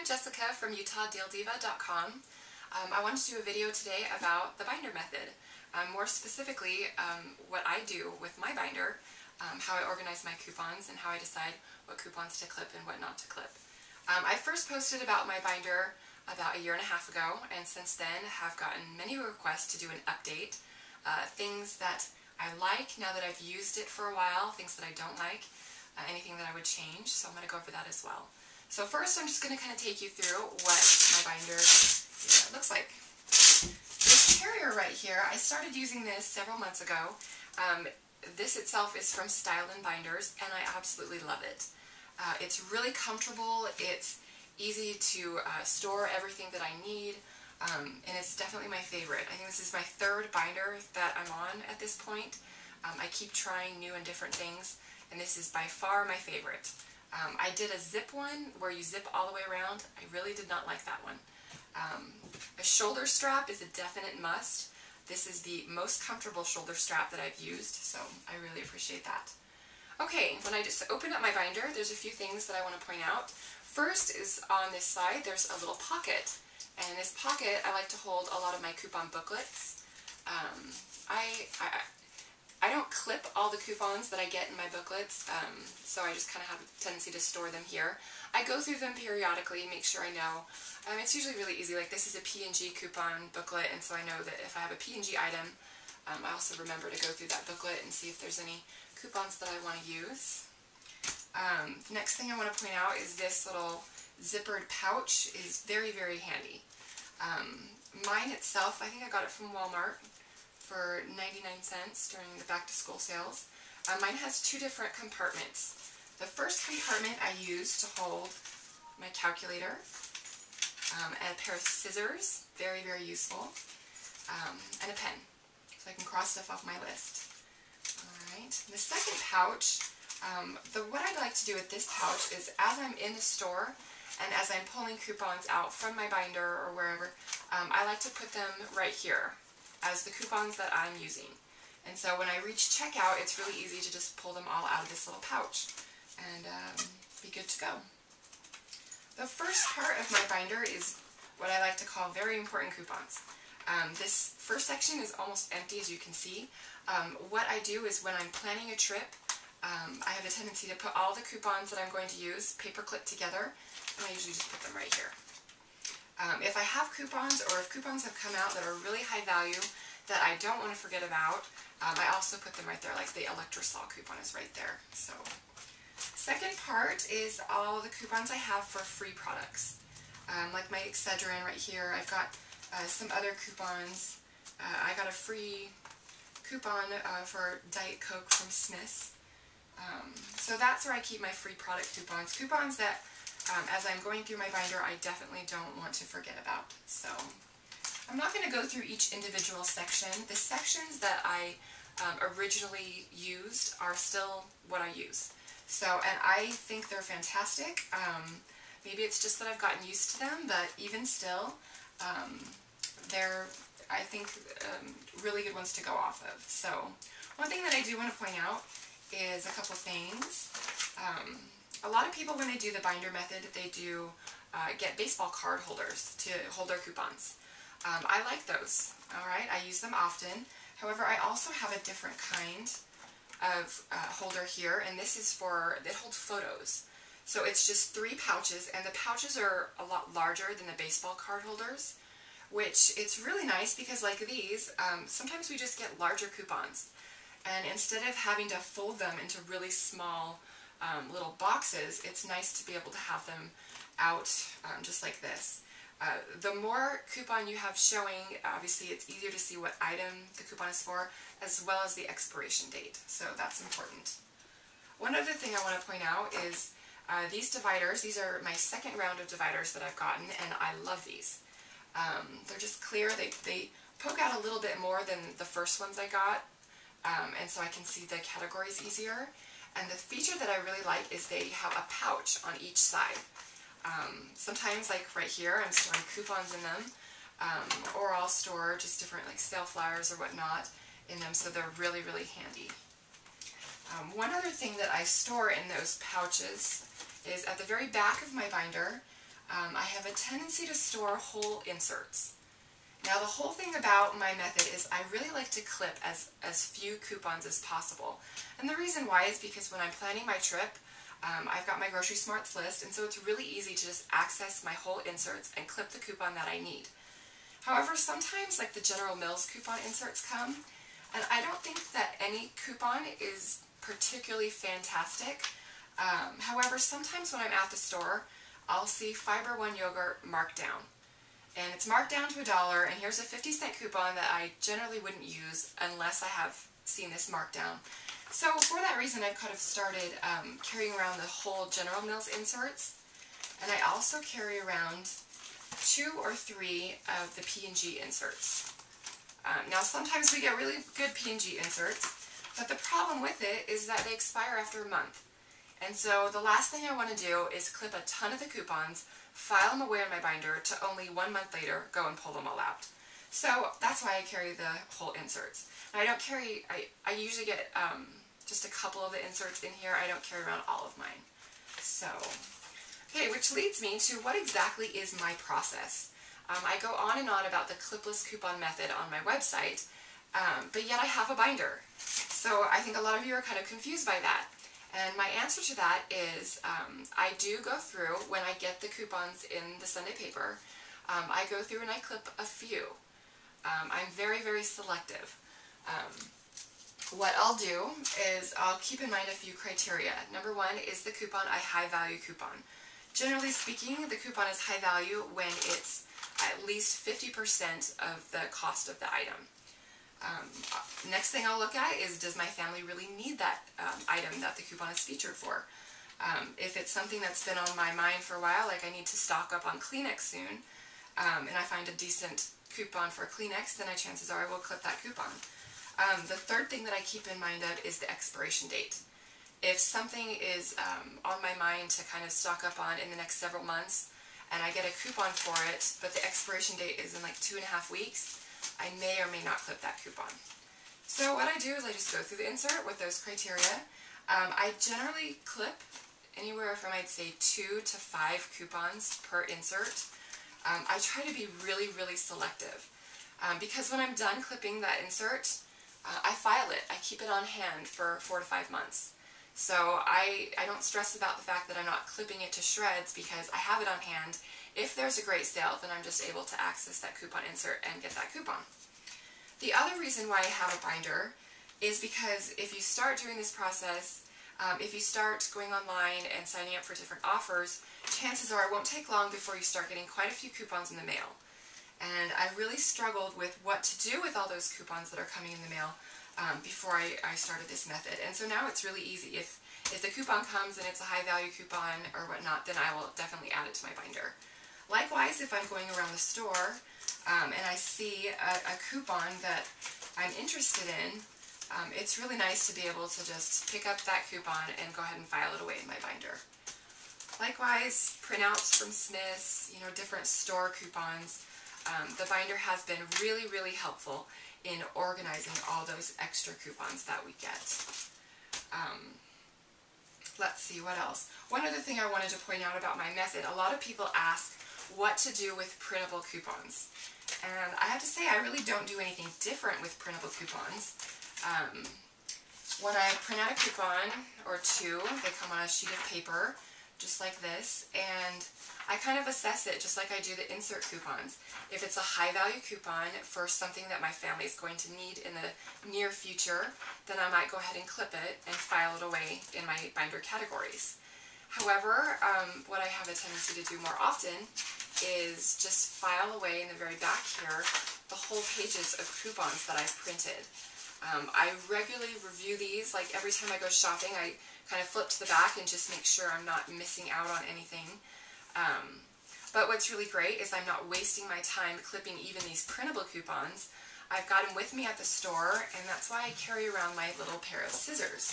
I'm Jessica from UtahDealDiva.com. I wanted to do a video today about the binder method. More specifically, what I do with my binder, how I organize my coupons, and how I decide what coupons to clip and what not to clip. I first posted about my binder about 1.5 years ago, and since then have gotten many requests to do an update. Things that I like now that I've used it for a while, things that I don't like, anything that I would change, so I'm going to go over that as well. So first I'm just going to kind of take you through what my binder looks like. This carrier right here, I started using this several months ago. This itself is from Style & Binders, and I absolutely love it. It's really comfortable, it's easy to store everything that I need, and it's definitely my favorite. I think this is my third binder that I'm on at this point. I keep trying new and different things, and this is by far my favorite. I did a zip one where you zip all the way around. I really did not like that one. A shoulder strap is a definite must. This is the most comfortable shoulder strap that I've used, so I really appreciate that. Okay, when I just open up my binder, there's a few things that I want to point out. First is on this side, there's a little pocket. And in this pocket, I like to hold a lot of my coupon booklets. I don't clip all the coupons that I get in my booklets, so I just kind of have a tendency to store them here. I go through them periodically, make sure I know. It's usually really easy. Like this is a P&G coupon booklet, and so I know that if I have a P&G item, I also remember to go through that booklet and see if there's any coupons that I want to use. The next thing I want to point out is this little zippered pouch is very, very handy. Mine itself, I think I got it from Walmart for 99 cents during the back-to-school sales. Mine has two different compartments. The first compartment I use to hold my calculator, and a pair of scissors, very, very useful, and a pen, so I can cross stuff off my list. Alright, the second pouch, what I'd like to do with this pouch is as I'm in the store and as I'm pulling coupons out from my binder or wherever, I like to put them right here as the coupons that I'm using. And so when I reach checkout, it's really easy to just pull them all out of this little pouch and be good to go. The first part of my binder is what I like to call very important coupons. This first section is almost empty, as you can see. What I do is when I'm planning a trip, I have a tendency to put all the coupons that I'm going to use paperclip together, and I usually just put them right here. If I have coupons, or if coupons have come out that are really high value that I don't want to forget about, I also put them right there, like the Electrosol coupon is right there. So, second part is all the coupons I have for free products. Like my Excedrin right here, I've got some other coupons. I got a free coupon for Diet Coke from Smith's. So that's where I keep my free product coupons. Coupons that, as I'm going through my binder, I definitely don't want to forget about. So I'm not going to go through each individual section. The sections that I originally used are still what I use. So, and I think they're fantastic. Maybe it's just that I've gotten used to them, but even still, they're, I think, really good ones to go off of. So, one thing that I do want to point out is a couple things. A lot of people, when they do the binder method, they do get baseball card holders to hold their coupons. I like those, alright? I use them often. However, I also have a different kind of holder here, and this is for, it holds photos. So it's just 3 pouches, and the pouches are a lot larger than the baseball card holders, which it's really nice because like these, sometimes we just get larger coupons. And instead of having to fold them into really small little boxes, it's nice to be able to have them out just like this. The more coupon you have showing, obviously it's easier to see what item the coupon is for, as well as the expiration date. So that's important. One other thing I want to point out is these dividers. These are my second round of dividers that I've gotten, and I love these. They're just clear. They poke out a little bit more than the first ones I got, and so I can see the categories easier. And the feature that I really like is they have a pouch on each side. Sometimes, like right here, I'm storing coupons in them, or I'll store just different like sale flyers or whatnot in them, so they're really, really handy. One other thing that I store in those pouches is at the very back of my binder, I have a tendency to store whole inserts. Now the whole thing about my method is I really like to clip as few coupons as possible. And the reason why is because when I'm planning my trip, I've got my Grocery Smarts list, and so it's really easy to just access my whole inserts and clip the coupon that I need. However, sometimes like the General Mills coupon inserts come, and I don't think that any coupon is particularly fantastic. However, sometimes when I'm at the store, I'll see Fiber One yogurt marked down. And it's marked down to $1, and here's a 50-cent coupon that I generally wouldn't use unless I have seen this marked down. So for that reason, I've kind of started carrying around the whole General Mills inserts, and I also carry around 2 or 3 of the P&G inserts. Now sometimes we get really good P&G inserts, but the problem with it is that they expire after a month. And so the last thing I want to do is clip a ton of the coupons, file them away in my binder, to only 1 month later go and pull them all out. So that's why I carry the whole inserts. And I don't carry, I usually get just a couple of the inserts in here. I don't carry around all of mine. So, okay, which leads me to what exactly is my process. I go on and on about the clipless coupon method on my website, but yet I have a binder. So I think a lot of you are kind of confused by that. And my answer to that is I do go through, when I get the coupons in the Sunday paper, I go through and I clip a few. I'm very, very selective. What I'll do is I'll keep in mind a few criteria. Number one, is the coupon a high value coupon? Generally speaking, the coupon is high value when it's at least 50% of the cost of the item. Next thing I'll look at is, does my family really need that item that the coupon is featured for? If it's something that's been on my mind for a while, like I need to stock up on Kleenex soon, and I find a decent coupon for Kleenex, then chances are I will clip that coupon. The third thing that I keep in mind of is the expiration date. If something is on my mind to kind of stock up on in the next several months, and I get a coupon for it, but the expiration date is in like 2.5 weeks, I may or may not clip that coupon. So what I do is I just go through the insert with those criteria. I generally clip anywhere from, I'd say, 2 to 5 coupons per insert. I try to be really, really selective. Because when I'm done clipping that insert, I file it. I keep it on hand for 4 to 5 months. So I don't stress about the fact that I'm not clipping it to shreds, because I have it on hand. If there's a great sale, then I'm just able to access that coupon insert and get that coupon. The other reason why I have a binder is because if you start doing this process, if you start going online and signing up for different offers, chances are it won't take long before you start getting quite a few coupons in the mail. And I really struggled with what to do with all those coupons that are coming in the mail before I started this method. And so now it's really easy. If the coupon comes and it's a high value coupon or whatnot, then I will definitely add it to my binder. Likewise, if I'm going around the store and I see a coupon that I'm interested in, it's really nice to be able to just pick up that coupon and go ahead and file it away in my binder. Likewise, printouts from Smith's, different store coupons. The binder has been really, really helpful in organizing all those extra coupons that we get. Let's see, what else? One other thing I wanted to point out about my method, a lot of people ask what to do with printable coupons. And I have to say, I really don't do anything different with printable coupons. When I print out a coupon or two, they come on a sheet of paper, just like this, and I kind of assess it just like I do the insert coupons. If it's a high value coupon for something that my family is going to need in the near future, then I might go ahead and clip it and file it away in my binder categories. However, what I have a tendency to do more often is just file away in the very back here the whole pages of coupons that I've printed. I regularly review these, like every time I go shopping I kind of flip to the back and just make sure I'm not missing out on anything. But what's really great is I'm not wasting my time clipping even these printable coupons. I've got them with me at the store, and that's why I carry around my little pair of scissors.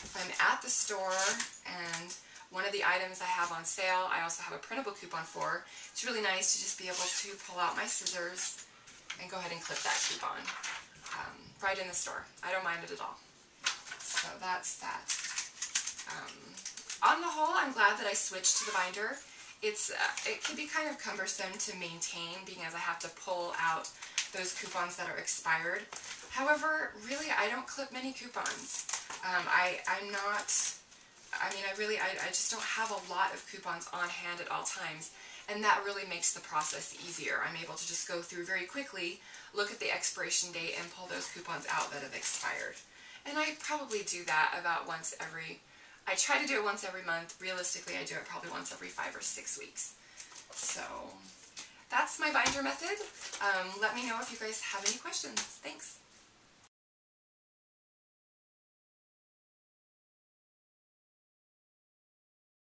If I'm at the store and one of the items I have on sale I also have a printable coupon for, it's really nice to just be able to pull out my scissors and go ahead and clip that coupon right in the store. I don't mind it at all. So that's that. On the whole, I'm glad that I switched to the binder. it can be kind of cumbersome to maintain, being as I have to pull out those coupons that are expired. However, really, I don't clip many coupons. I'm not, I just don't have a lot of coupons on hand at all times, and that really makes the process easier. I'm able to just go through very quickly, look at the expiration date, and pull those coupons out that have expired. And I probably do that about I try to do it once every month. Realistically, I do it probably once every 5 or 6 weeks. So that's my binder method. Let me know if you guys have any questions. Thanks.